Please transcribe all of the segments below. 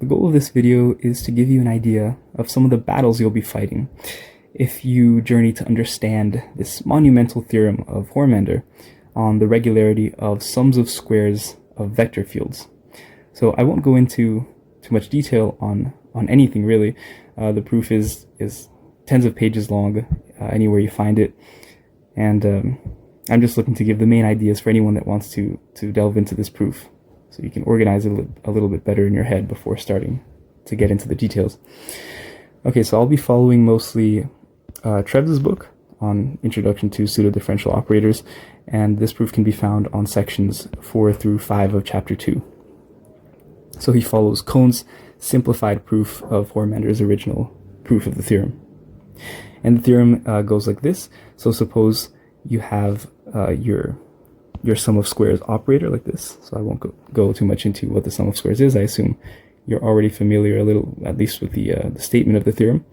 The goal of this video is to give you an idea of some of the battles you'll be fighting if you journey to understand this monumental theorem of Hörmander on the regularity of sums of squares of vector fields. So I won't go into too much detail on anything really. The proof is tens of pages long anywhere you find it, and I'm just looking to give the main ideas for anyone that wants to delve into this proof, so you can organize it a little bit better in your head before starting to get into the details. Okay, so I'll be following mostly Trebs' book on Introduction to Pseudo-Differential Operators, and this proof can be found on sections 4 through 5 of Chapter 2. So he follows Cohn's simplified proof of Hörmander's original proof of the theorem. And the theorem goes like this. So suppose you have your sum of squares operator like this. So I won't go too much into what the sum of squares is. I assume you're already familiar a little, at least with the statement of the theorem.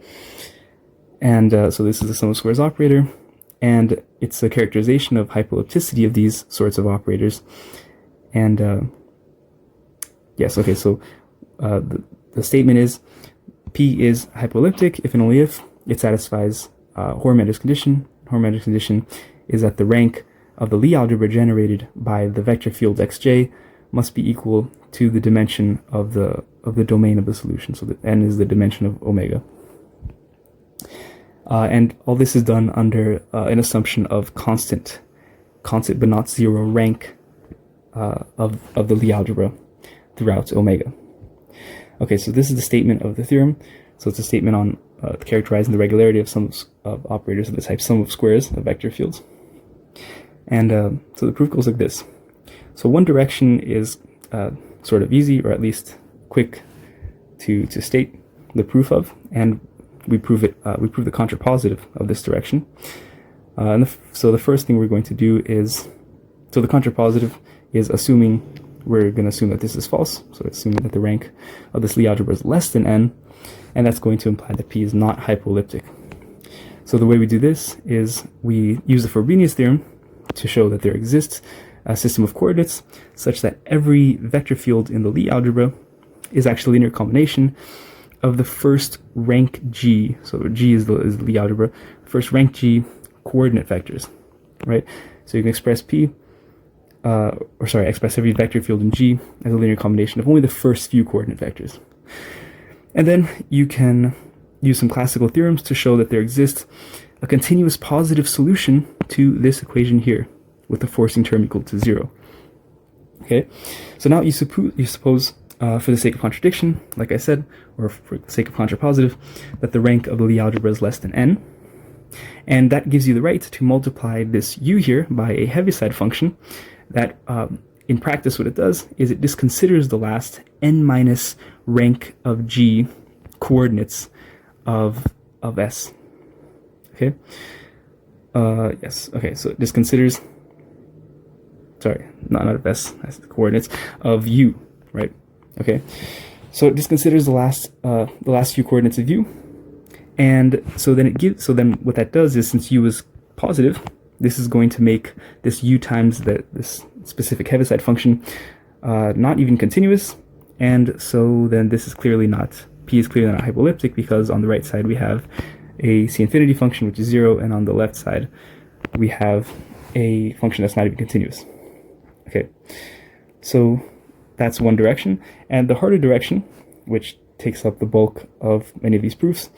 And so this is the sum of squares operator, and it's a characterization of hypoellipticity of these sorts of operators. And yes, okay, so the statement is P is hypoelliptic if and only if it satisfies Hörmander's condition. Hörmander's condition is that the rank of the Lie algebra generated by the vector field xj must be equal to the dimension of the domain of the solution. So that n is the dimension of omega. And all this is done under an assumption of constant but not zero rank of the Lie algebra throughout omega. Okay, so this is the statement of the theorem. So it's a statement on characterizing the regularity of sums of operators of the type sum of squares of vector fields. And so the proof goes like this. So one direction is sort of easy, or at least quick, to state the proof of, and we prove it. We prove the contrapositive of this direction. So the first thing we're going to do is, so the contrapositive is assuming, we're going to assume that this is false. So assuming that the rank of this Lie algebra is less than n, and that's going to imply that P is not hypoelliptic. So the way we do this is we use the Frobenius theorem to show that there exists a system of coordinates such that every vector field in the Lie algebra is actually a linear combination of the first rank G, so G is the Lie algebra, first rank G coordinate vectors, right? So you can express express every vector field in G as a linear combination of only the first few coordinate vectors. And then you can use some classical theorems to show that there exists a continuous positive solution to this equation here, with the forcing term equal to 0. Okay, so now you suppose, for the sake of contradiction, like I said, or for the sake of contrapositive, that the rank of the Lie algebra is less than n, and that gives you the right to multiply this u here by a Heaviside function that, in practice, what it does is it disconsiders the last n minus rank of G coordinates of S. Okay. Yes. Okay. So it disconsiders. Sorry, not of S. That's the coordinates of U. Right. Okay. So it disconsiders the last few coordinates of U, and so then what that does is, since U is positive, this is going to make this U times this specific Heaviside function not even continuous, and so then this is clearly not, P is clearly not hypoelliptic, because on the right side we have a C infinity function which is 0, and on the left side we have a function that's not even continuous. Okay, so that's one direction, and the harder direction, which takes up the bulk of many of these proofs,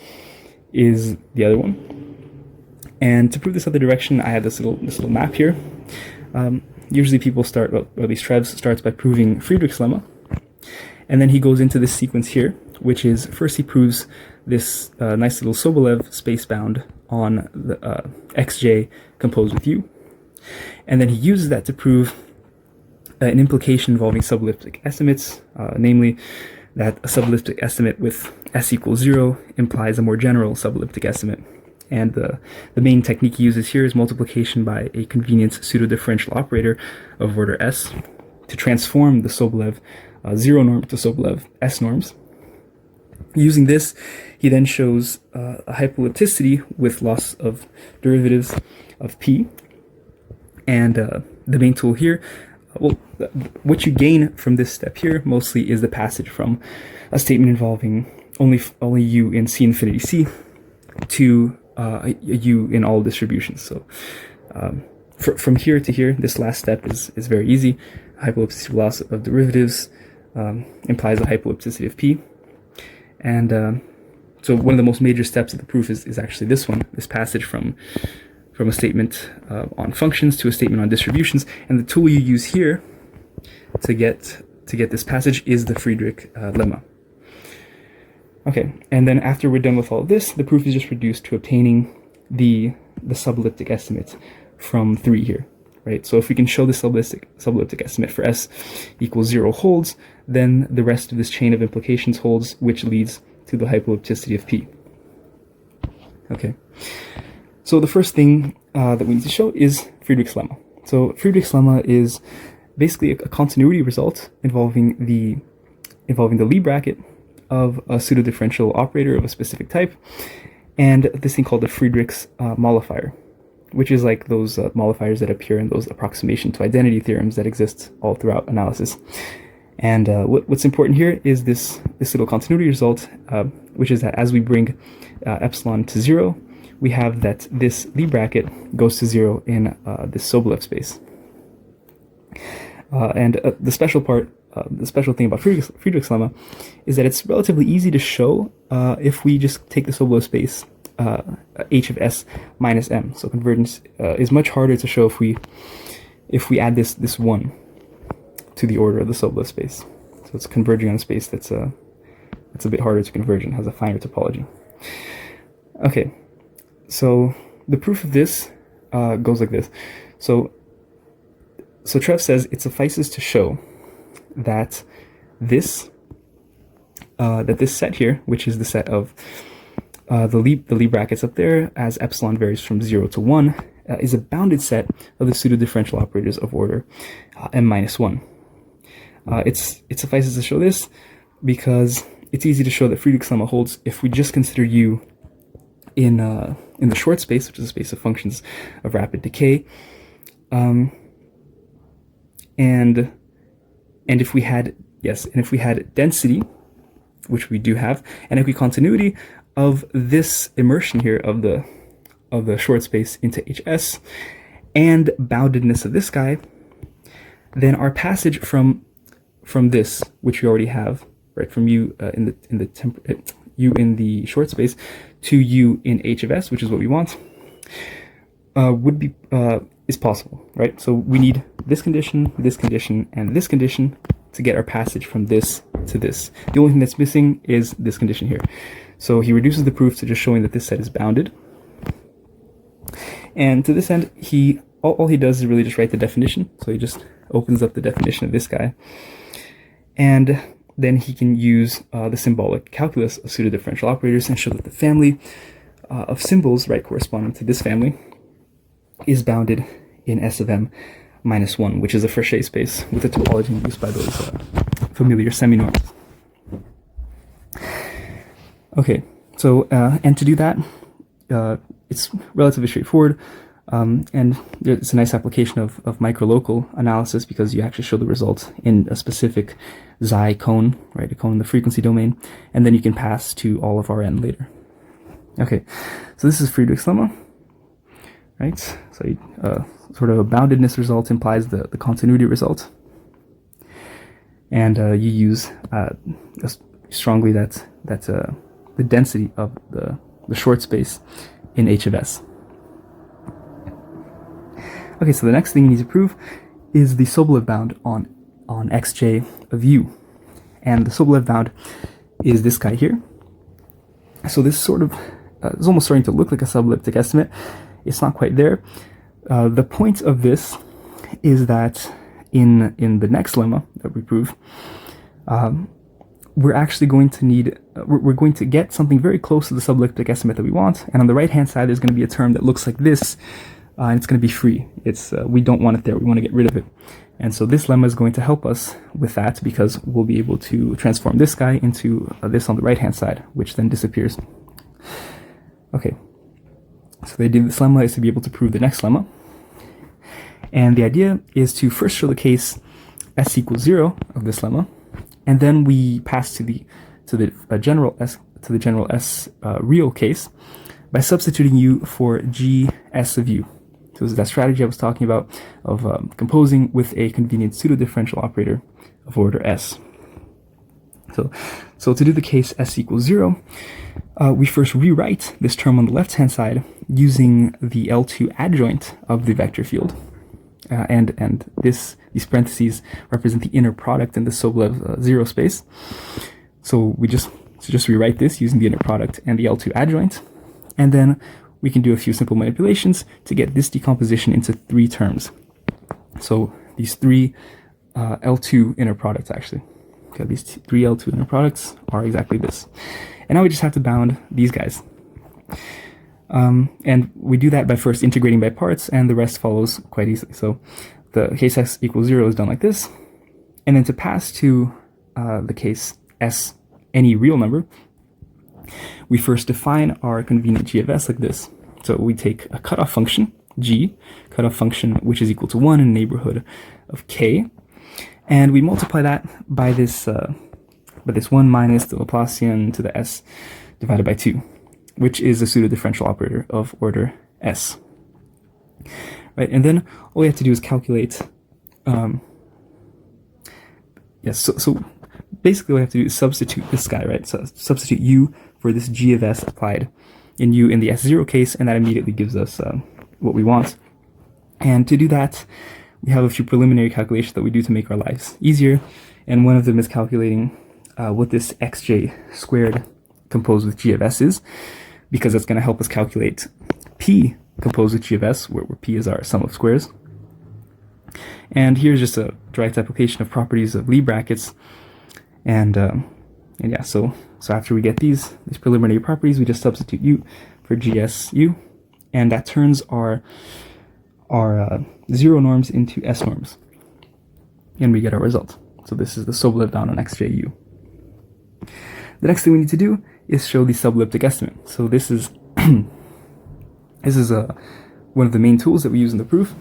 is the other one. And to prove this other direction, I have this little map here. Usually people start, well, or at least Trebs starts by proving Friedrich's lemma, and then he goes into this sequence here, which is, first he proves this nice little Sobolev space bound on the xj composed with u, and then he uses that to prove an implication involving subelliptic estimates, namely that a subelliptic estimate with s equals 0 implies a more general subelliptic estimate. And the main technique he uses here is multiplication by a convenience pseudo-differential operator of order s to transform the Sobolev 0 norm to Sobolev s norms. Using this, he then shows a hypoellipticity with loss of derivatives of p. And the main tool here what you gain from this step here mostly is the passage from a statement involving only u in C infinity C to a u in all distributions. So from here to here, this last step is very easy. Hypoellipticity loss of derivatives implies a hypoellipticity of P. And so one of the most major steps of the proof is actually this one, this passage from a statement on functions to a statement on distributions. And the tool you use here to get this passage is the Friedrich lemma. Okay, and then after we're done with all of this, the proof is just reduced to obtaining the subelliptic estimate from 3 here, right? So if we can show the subelliptic estimate for S equals 0 holds, then the rest of this chain of implications holds, which leads to the hypoellipticity of P. Okay, so the first thing that we need to show is Friedrich's lemma. So Friedrich's lemma is basically a continuity result involving the Lie bracket of a pseudo-differential operator of a specific type, and this thing called the Friedrich's mollifier, which is like those mollifiers that appear in those approximation to identity theorems that exist all throughout analysis. And what's important here is this little continuity result, which is that as we bring epsilon to 0, we have that this Lie bracket goes to 0 in this Sobolev space. And the special thing about Friedrich's lemma is that it's relatively easy to show if we just take the Sobolev space h of s minus m. So convergence is much harder to show if we add this 1 to the order of the Sobolev space. So it's converging on a space that's a bit harder to converge and has a finer topology. Okay, so the proof of this goes like this. So Trev says it suffices to show that this set here, which is the set of the Lie brackets up there as epsilon varies from 0 to 1, is a bounded set of the pseudo-differential operators of order m minus 1. It suffices to show this because it's easy to show that Friedrich's lemma holds if we just consider u in the short space, which is a space of functions of rapid decay, and if we had density, which we do have, and equicontinuity of this immersion here of the short space into HS, and boundedness of this guy, then our passage from this, which we already have, right, from u u in the short space to u in H of S, which is what we want, is possible, right? So we need this condition, and this condition to get our passage from this to this. The only thing that's missing is this condition here. So he reduces the proof to just showing that this set is bounded. And to this end, all he does is really just write the definition. So he just opens up the definition of this guy. And then he can use the symbolic calculus of pseudo-differential operators and show that the family of symbols, right, corresponding to this family is bounded in S of m minus 1, which is a Frechet space with a topology induced by those familiar seminorms. Okay, so and to do that, it's relatively straightforward, and it's a nice application of microlocal analysis because you actually show the result in a specific Xi cone, right, a cone in the frequency domain, and then you can pass to all of Rn later. Okay, so this is Friedrich's lemma, right? So sort of a boundedness result implies the continuity result, and you use strongly that the density of the short space in H of S. Okay, so the next thing you need to prove is the Sobolev bound on xj of u, and the Sobolev bound is this guy here. So this sort of is almost starting to look like a subelliptic estimate. It's not quite there. The point of this is that in the next lemma that we prove, we're actually going to need, we're going to get something very close to the subelliptic estimate that we want, and on the right-hand side there's going to be a term that looks like this, and it's going to be free. We don't want it there, we want to get rid of it. And so this lemma is going to help us with that because we'll be able to transform this guy into this on the right-hand side, which then disappears. Okay, so the idea of this lemma is to be able to prove the next lemma. And the idea is to first show the case s equals 0 of this lemma, and then we pass to the general s real case by substituting u for gs of u. So this is that strategy I was talking about of composing with a convenient pseudo-differential operator of order s. So to do the case s equals 0, we first rewrite this term on the left-hand side using the L2 adjoint of the vector field. And these parentheses represent the inner product in the Sobolev zero space. So we just rewrite this using the inner product and the L2 adjoint. And then we can do a few simple manipulations to get this decomposition into 3 terms. So these 3 L2 inner products, actually. Okay, these 3 L2 inner products are exactly this. And now we just have to bound these guys. And we do that by first integrating by parts, and the rest follows quite easily. So the case s equals 0 is done like this. And then to pass to the case s any real number, we first define our convenient g of s like this. So we take a cutoff function, g, cutoff function which is equal to 1 in the neighborhood of k, and we multiply that by this 1 minus the Laplacian to the s divided by 2, which is a pseudo-differential operator of order s. Right, and then all we have to do is calculate. So basically, what we have to do is substitute this guy, right? So substitute u for this g of s applied in u in the s0 case, and that immediately gives us what we want. And to do that, we have a few preliminary calculations that we do to make our lives easier, and one of them is calculating what this xj squared composed with g of s is, because that's going to help us calculate p composed with g of s, where p is our sum of squares. And here's just a direct application of properties of Lie brackets, and yeah, so after we get these preliminary properties, we just substitute u for gsu, and that turns our 0 norms into s norms, and we get our result. So this is the Sobolev bound on xju. The next thing we need to do is show the subelliptic estimate. So this is one of the main tools that we use in the proof,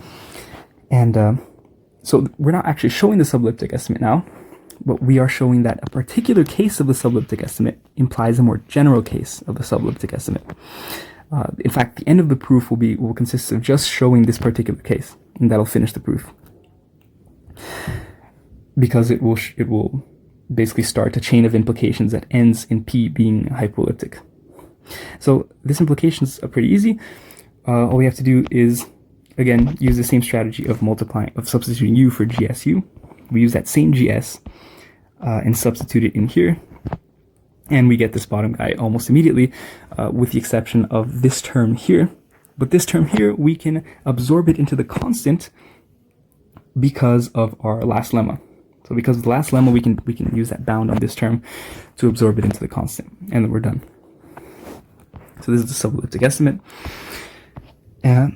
and so we're not actually showing the subelliptic estimate now, but we are showing that a particular case of the subelliptic estimate implies a more general case of the subelliptic estimate. In fact, the end of the proof will consist of just showing this particular case, and that'll finish the proof, because it will basically start a chain of implications that ends in p being hypoelliptic. So this implications are pretty easy. All we have to do is, again, use the same strategy of substituting u for gsu. We use that same gs and substitute it in here, and we get this bottom guy almost immediately, with the exception of this term here. But this term here, we can absorb it into the constant because of our last lemma. So because of the last lemma, we can use that bound on this term to absorb it into the constant, and then we're done. So this is the subelliptic estimate.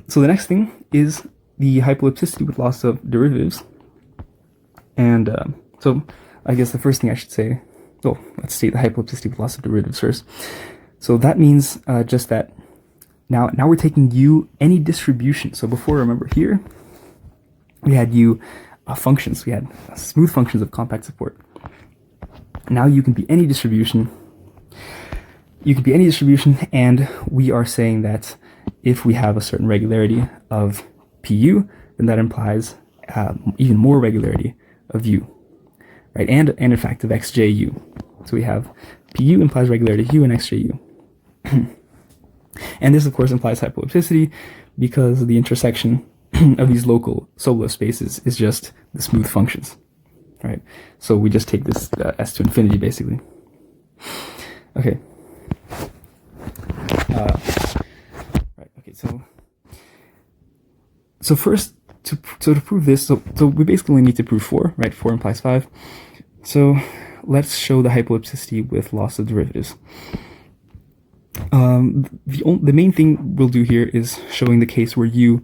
So the next thing is the hypoellipticity with loss of derivatives. And so I guess the first thing I should say, let's state the hypoellipticity with loss of derivatives first. So that means just that now we're taking u any distribution. So before, remember here, we had u functions. We had smooth functions of compact support. Now you can be any distribution. You can be any distribution, and we are saying that if we have a certain regularity of pu, then that implies even more regularity of u, right? And in fact of xju. So we have pu implies regularity of u and xju. And this, of course, implies hypoellipticity, because the intersection of these local Sobolev spaces is just the smooth functions, right? So we just take this s to infinity, basically. Okay. Right. Okay. So first, to prove this, so we basically need to prove 4, right? 4 implies 5. So let's show the hypoellipticity with loss of derivatives. The main thing we'll do here is showing the case where u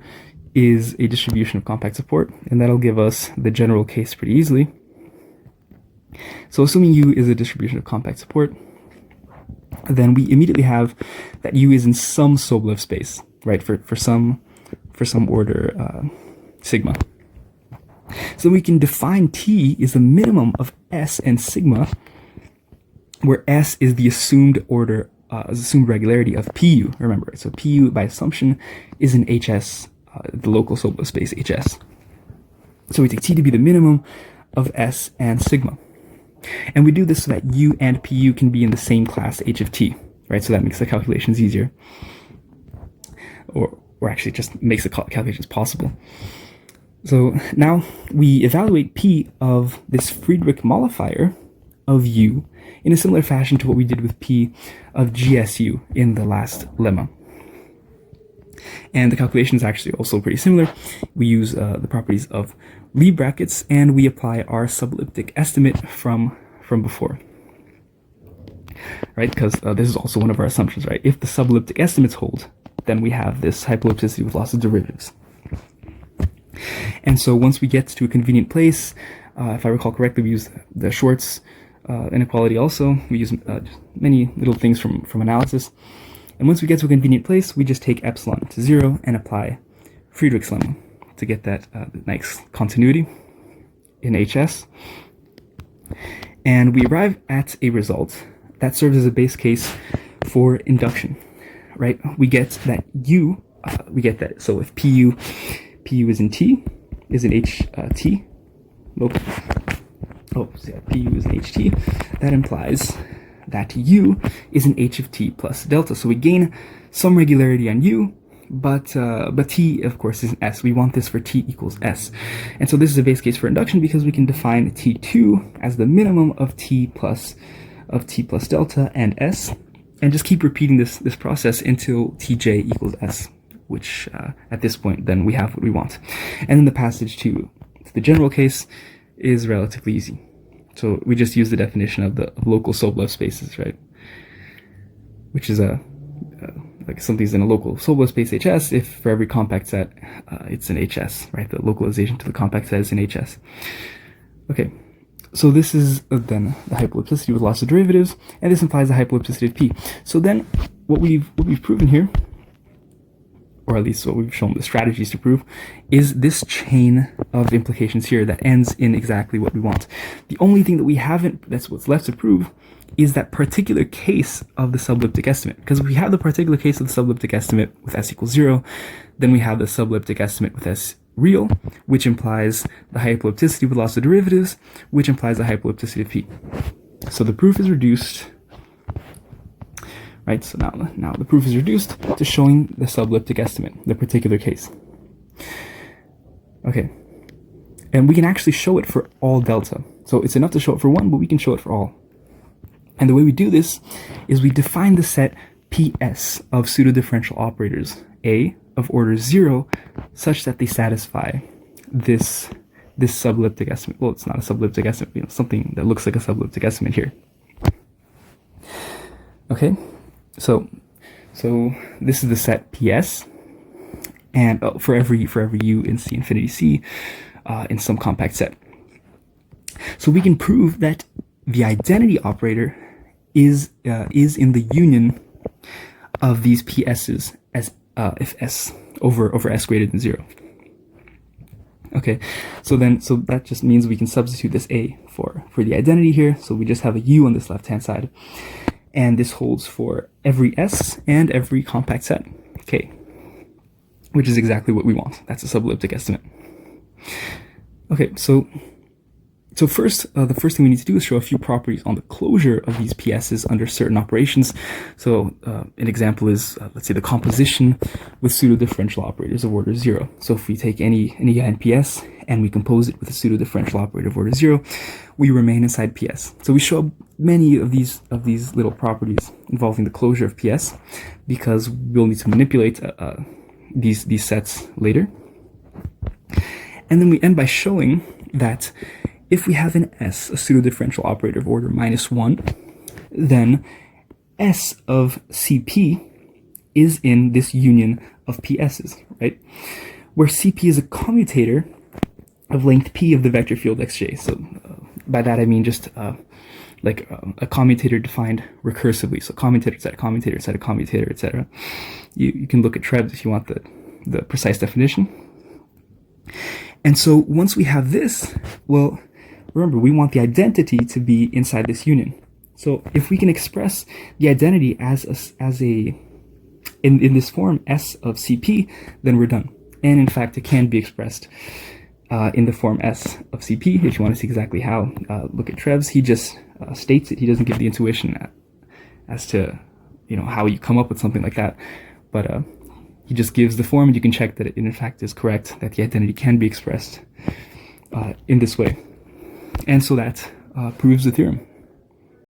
is a distribution of compact support, and that'll give us the general case pretty easily. So assuming u is a distribution of compact support, then we immediately have that u is in some Sobolev space, right? For some order sigma. So we can define T is the minimum of S and sigma, where S is the assumed order, assumed regularity of PU. Remember, so PU by assumption is in HS, the local subgroup space HS. So we take T to be the minimum of S and sigma. And we do this so that U and PU can be in the same class H of T, right? So that makes the calculations easier. Or actually just makes the calculations possible. So now we evaluate P of this Friedrich modifier of U in a similar fashion to what we did with P of GSU in the last lemma. And the calculation is actually also pretty similar. We use the properties of Lie brackets, and we apply our subelliptic estimate from before, right? Because this is also one of our assumptions, right? If the subelliptic estimates hold, then we have this hypoellipticity with lots of derivatives. And so once we get to a convenient place, if I recall correctly, we use the Schwartz inequality also. We use many little things from analysis. And once we get to a convenient place, we just take epsilon to 0 and apply Friedrich's lemma to get that nice continuity in HS. And we arrive at a result that serves as a base case for induction, right? We get that U, so if PU is in T, is in HT, PU is in HT, that implies that U is in H of T plus delta. So we gain some regularity on U, but T, of course, is an S. We want this for T equals S. And so this is a base case for induction because we can define T2 as the minimum of T plus delta and S, and just keep repeating this process until Tj equals S, which at this point, then we have what we want. And then the passage to the general case is relatively easy. So we just use the definition of the local Sobolev spaces, right? Which is like something's in a local Sobolev space HS if for every compact set it's in HS, right? The localization to the compact set is in HS. Okay, so this is then the hypoellipticity with lots of derivatives, and this implies the hypoellipticity of P. So then what we've proven here, or at least what we've shown the strategies to prove, is this chain of implications here that ends in exactly what we want. The only thing that we haven't, that's what's left to prove, is that particular case of the subelliptic estimate. Because if we have the particular case of the subelliptic estimate with S equals 0, then we have the subelliptic estimate with S real, which implies the hypoellipticity with lots of derivatives, which implies the hypoellipticity of P. So the proof is reduced, right? So now the proof is reduced to showing the subelliptic estimate, the particular case. Okay, and we can actually show it for all delta. So it's enough to show it for one, but we can show it for all. And the way we do this is we define the set PS of pseudo-differential operators A of order 0 such that they satisfy this subelliptic estimate. Well, it's not a subelliptic estimate, something that looks like a subelliptic estimate here. Okay, so this is the set PS, and for every U in C infinity C in some compact set. So we can prove that the identity operator is in the union of these PS's as if S over S greater than 0. Okay, so that just means we can substitute this A for the identity here. So we just have a U on this left hand side, and this holds for every S and every compact set K, which is exactly what we want. That's a subelliptic estimate. Okay, so first, the first thing we need to do is show a few properties on the closure of these PS's under certain operations. So an example is, let's say, the composition with pseudo-differential operators of order 0. So if we take any PS and we compose it with a pseudo-differential operator of order 0, we remain inside PS. So we show many of these little properties involving the closure of PS because we'll need to manipulate these sets later. And then we end by showing that if we have an S, a pseudo-differential operator of order -1, then S of CP is in this union of PS's, right? Where CP is a commutator of length P of the vector field xj. So by that I mean just like a commutator defined recursively. So commutator set a commutator set a commutator, etc. You can look at Trebs if you want the precise definition. And so once we have this, well, remember, we want the identity to be inside this union. So if we can express the identity in this form S of CP, then we're done. And in fact, it can be expressed in the form S of CP. If you want to see exactly how, look at Trev's. He just states it. He doesn't give the intuition as to how you come up with something like that. But he just gives the form, and you can check that it in fact is correct, that the identity can be expressed in this way. And so that proves the theorem.